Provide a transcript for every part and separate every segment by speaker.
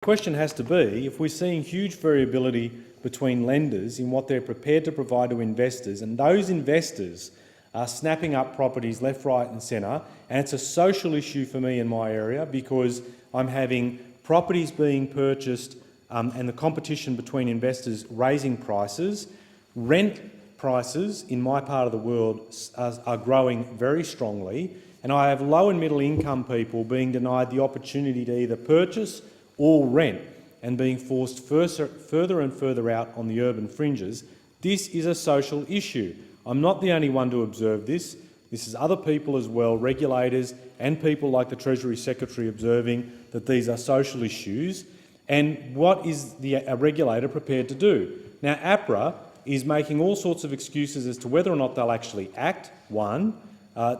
Speaker 1: The question has to be, if we're seeing huge variability between lenders in what they're prepared to provide to investors, and those investors are snapping up properties left, right and centre, and it's a social issue for me in my area because I'm having properties being purchased and the competition between investors raising prices. Rent prices in my part of the world are growing very strongly, and I have low and middle income people being denied the opportunity to either purchase or rent and being forced further and further out on the urban fringes. This is a social issue. I'm not the only one to observe this. This is other people as well, regulators and people like the Treasury Secretary observing that these are social issues. And what is a regulator prepared to do? Now, APRA is making all sorts of excuses as to whether or not they'll actually act. One,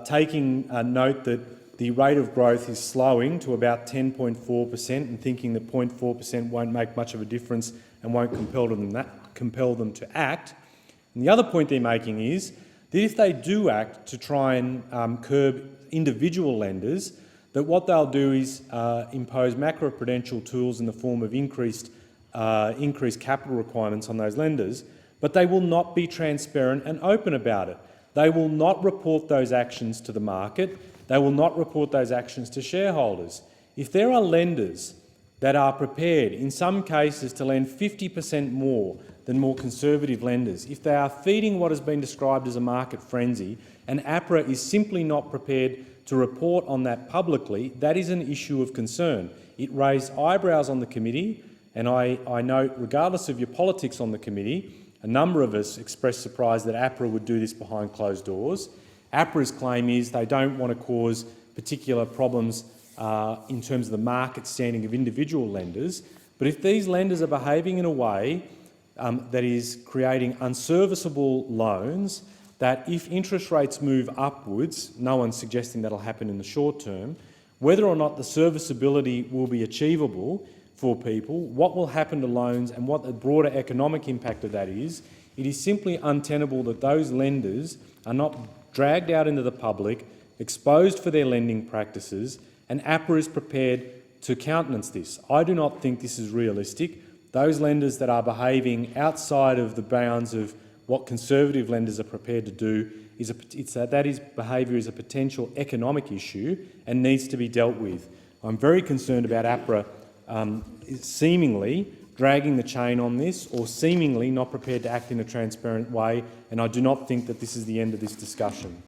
Speaker 1: taking note that the rate of growth is slowing to about 10.4% and thinking that 0.4% won't make much of a difference and won't compel them to act. And the other point they're making is that if they do act to try and curb individual lenders, that what they'll do is impose macroprudential tools in the form of increased capital requirements on those lenders, but they will not be transparent and open about it. They will not report those actions to the market. They will not report those actions to shareholders. If there are lenders that are prepared, in some cases, to lend 50% more than more conservative lenders, if they are feeding what has been described as a market frenzy, and APRA is simply not prepared to report on that publicly, that is an issue of concern. It raised eyebrows on the committee, and I note, regardless of your politics on the committee, a number of us expressed surprise that APRA would do this behind closed doors. APRA's claim is they don't want to cause particular problems in terms of the market standing of individual lenders, but if these lenders are behaving in a way that is creating unserviceable loans, that if interest rates move upwards, no one's suggesting that'll happen in the short term, whether or not the serviceability will be achievable for people, what will happen to loans and what the broader economic impact of that is, it is simply untenable that those lenders are not dragged out into the public, exposed for their lending practices, and APRA is prepared to countenance this. I do not think this is realistic. Those lenders that are behaving outside of the bounds of what conservative lenders are prepared to do, behaviour is a potential economic issue and needs to be dealt with. I'm very concerned about APRA seemingly dragging the chain on this or seemingly not prepared to act in a transparent way, and I do not think that this is the end of this discussion.